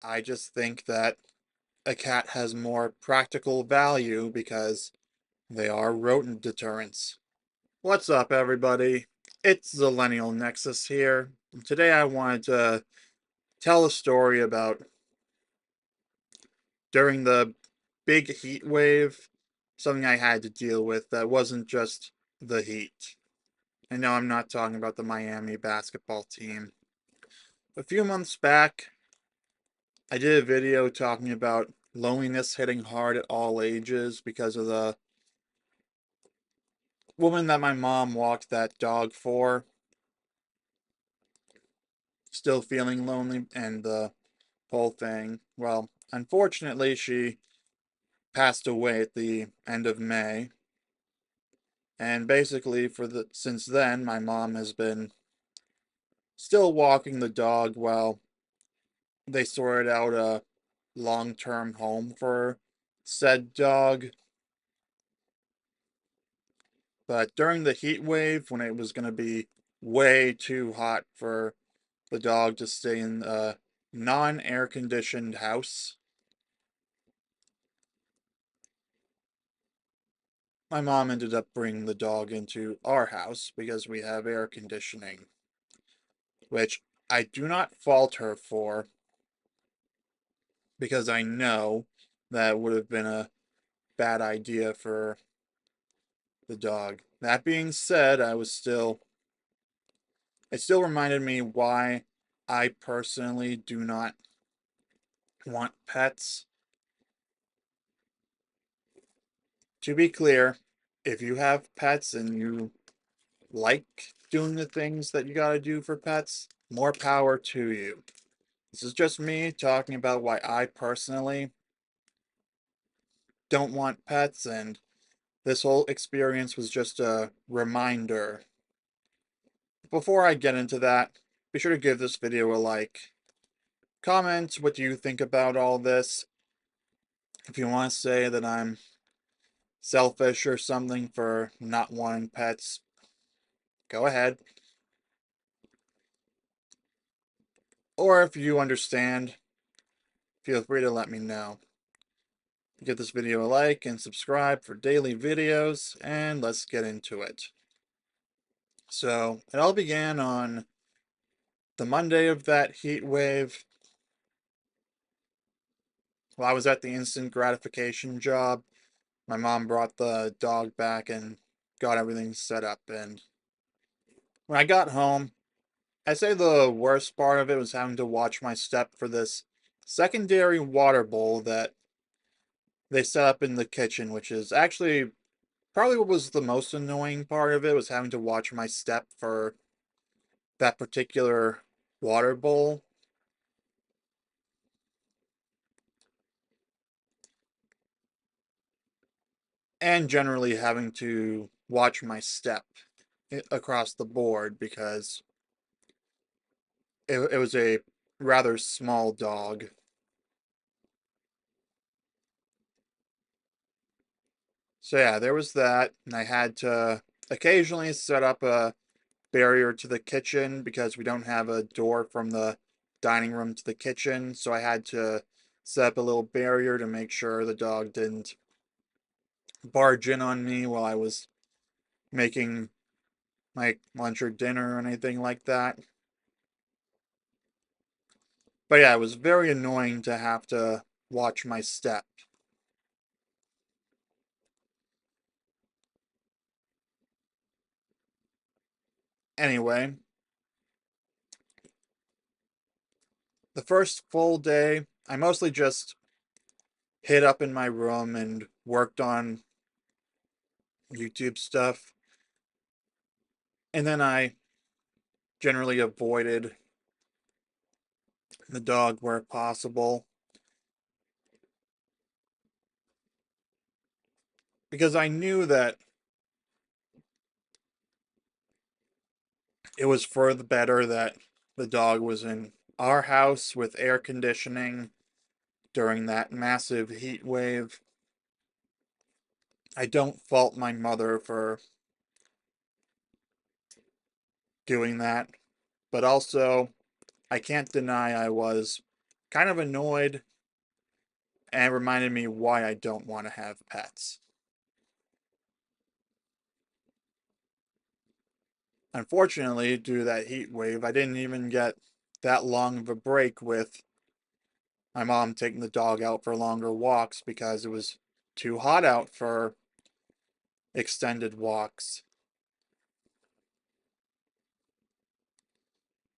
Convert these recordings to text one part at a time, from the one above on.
I just think that a cat has more practical value because they are rodent deterrents. What's up, everybody? It's Zillennial Nexus here. Today I wanted to tell a story about during the big heat wave, something I had to deal with that wasn't just the heat. And no, I'm not talking about the Miami basketball team. A few months back, I did a video talking about loneliness hitting hard at all ages because of the woman that my mom walked that dog for, still feeling lonely and the whole thing. Well, unfortunately, she passed away at the end of May. And basically for the since then, my mom has been still walking the dog while they sorted out a long-term home for said dog. But during the heat wave, when it was going to be way too hot for the dog to stay in a non-air conditioned house, my mom ended up bringing the dog into our house because we have air conditioning, which I do not fault her for because I know that would have been a bad idea for the dog. That being said, it still reminded me why I personally do not want pets. To be clear, if you have pets and you like doing the things that you gotta do for pets, more power to you. This is just me talking about why I personally don't want pets, and this whole experience was just a reminder. Before I get into that, be sure to give this video a like. Comment what do you think about all this. If you want to say that I'm selfish or something for not wanting pets, go ahead. Or if you understand, feel free to let me know. Give this video a like and subscribe for daily videos, and let's get into it. So, it all began on the Monday of that heat wave. While I was at the instant gratification job, my mom brought the dog back and got everything set up. And when I got home, I'd say the worst part of it was having to watch my step for this secondary water bowl that they set up in the kitchen, which is actually probably what was the most annoying part of it, was having to watch my step for that particular water bowl. And generally having to watch my step across the board because it was a rather small dog. So yeah, there was that, and I had to occasionally set up a barrier to the kitchen because we don't have a door from the dining room to the kitchen, so I had to set up a little barrier to make sure the dog didn't barge in on me while I was making my lunch or dinner or anything like that. But yeah, it was very annoying to have to watch my step. Anyway, the first full day, I mostly just hid up in my room and worked on YouTube stuff. And then I generally avoided the dog where possible because I knew that it was for the better that the dog was in our house with air conditioning during that massive heat wave. I don't fault my mother for doing that, but also I can't deny I was kind of annoyed and reminded me why I don't want to have pets. Unfortunately, due to that heat wave, I didn't even get that long of a break with my mom taking the dog out for longer walks because it was too hot out for extended walks.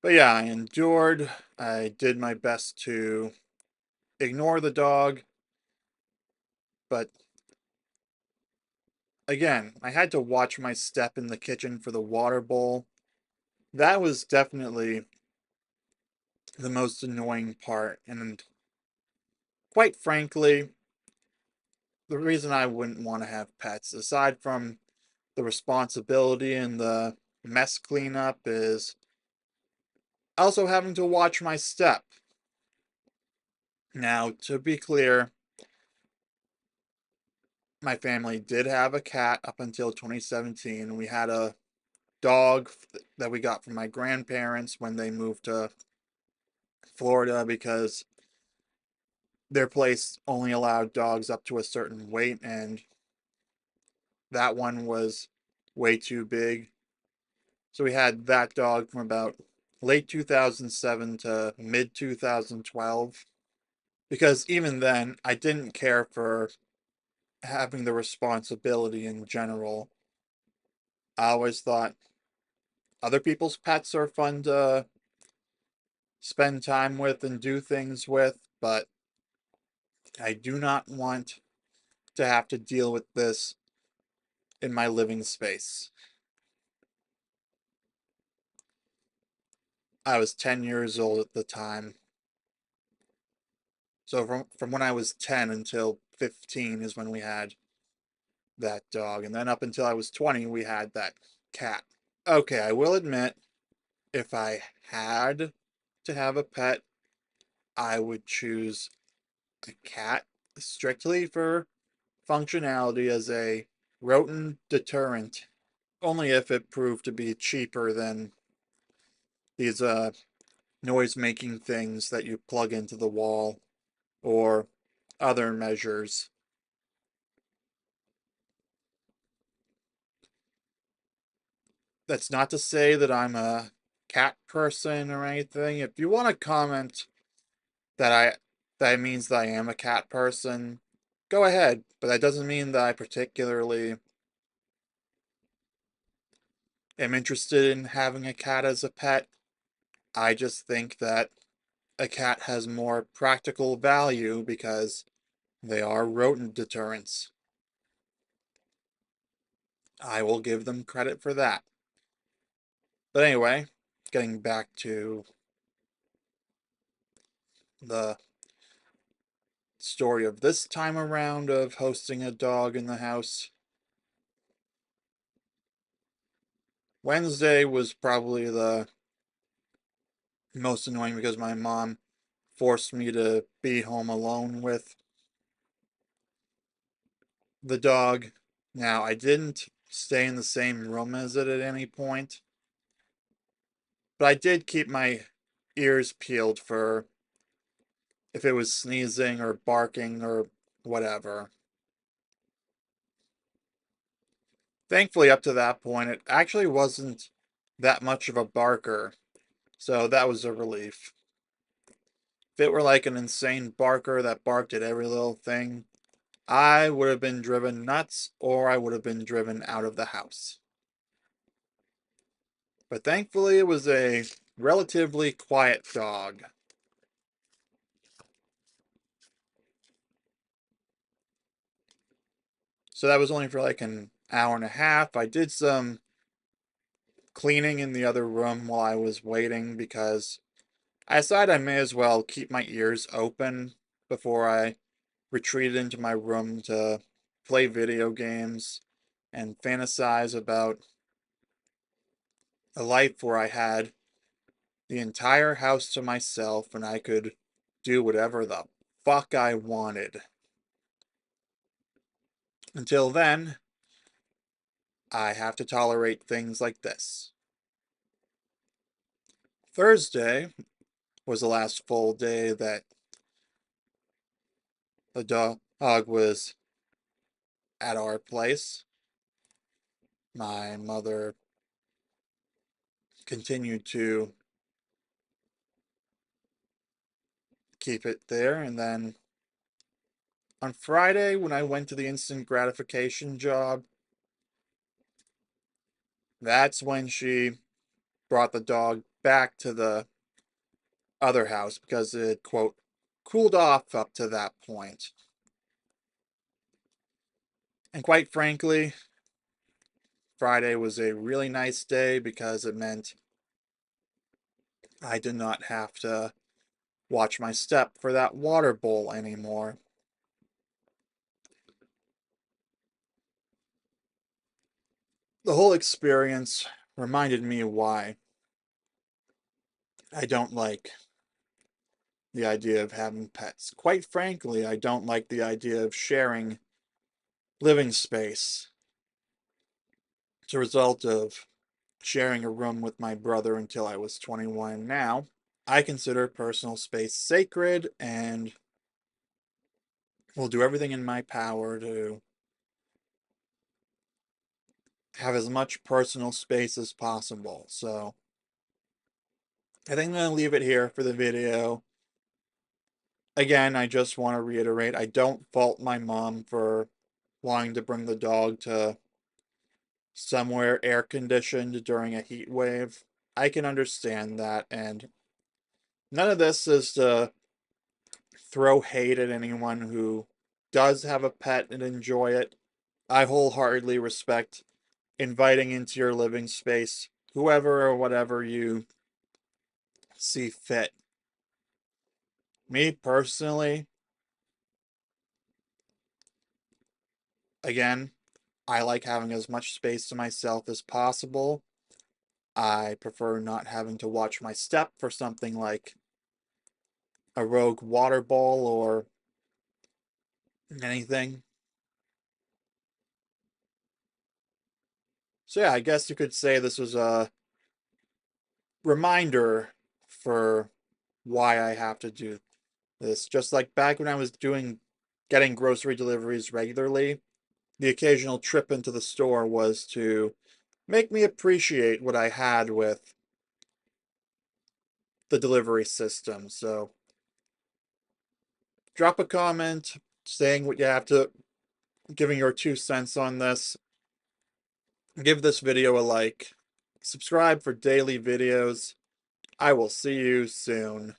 But yeah, I endured. I did my best to ignore the dog, but again, I had to watch my step in the kitchen for the water bowl. That was definitely the most annoying part, and quite frankly, the reason I wouldn't want to have pets, aside from the responsibility and the mess cleanup, is also having to watch my step. Now, to be clear, my family did have a cat up until 2017. We had a dog that we got from my grandparents when they moved to Florida because their place only allowed dogs up to a certain weight, and that one was way too big. So we had that dog from about late 2007 to mid 2012. Because even then, I didn't care for having the responsibility in general. I always thought other people's pets are fun to spend time with and do things with, but I do not want to have to deal with this in my living space. I was 10 years old at the time. So from when I was 10 until 15 is when we had that dog. And then up until I was 20, we had that cat. Okay, I will admit, if I had to have a pet, I would choose a cat strictly for functionality as a rodent deterrent. Only if it proved to be cheaper than these noise making things that you plug into the wall or other measures. That's not to say that I'm a cat person or anything. If you want to comment that that means that I am a cat person, go ahead. But that doesn't mean that I particularly am interested in having a cat as a pet. I just think that a cat has more practical value because they are rodent deterrents. I will give them credit for that. But anyway, getting back to the story of this time around of hosting a dog in the house. Wednesday was probably the most annoying because my mom forced me to be home alone with the dog. Now, I didn't stay in the same room as it at any point, but I did keep my ears peeled for if it was sneezing or barking or whatever. Thankfully, up to that point, it actually wasn't that much of a barker, so that was a relief. If it were like an insane barker that barked at every little thing, I would have been driven nuts or I would have been driven out of the house. But thankfully, it was a relatively quiet dog. So that was only for like an hour and a half. I did some cleaning in the other room while I was waiting because I decided I may as well keep my ears open before I retreated into my room to play video games and fantasize about a life where I had the entire house to myself and I could do whatever the fuck I wanted. Until then, I have to tolerate things like this. Thursday was the last full day that the dog was at our place. My mother continued to keep it there, and then on Friday, when I went to the instant gratification job, that's when she brought the dog back to the other house because it, quote, cooled off up to that point. And quite frankly, Friday was a really nice day because it meant I did not have to watch my step for that water bowl anymore. The whole experience reminded me why I don't like the idea of having pets. Quite frankly, I don't like the idea of sharing living space. It's a result of sharing a room with my brother until I was 21. Now, I consider personal space sacred and will do everything in my power to have as much personal space as possible. So, I think I'm going to leave it here for the video. Again, I just want to reiterate, I don't fault my mom for wanting to bring the dog to somewhere air conditioned during a heat wave. I can understand that, and none of this is to throw hate at anyone who does have a pet and enjoy it. I wholeheartedly respect inviting into your living space whoever or whatever you see fit. Me personally, again, I like having as much space to myself as possible. I prefer not having to watch my step for something like a rogue water ball or anything. So yeah, I guess you could say this was a reminder for why I have to do this. Just like back when I was getting grocery deliveries regularly, the occasional trip into the store was to make me appreciate what I had with the delivery system. So drop a comment saying what you have to, giving your 2 cents on this. Give this video a like. Subscribe for daily videos. I will see you soon.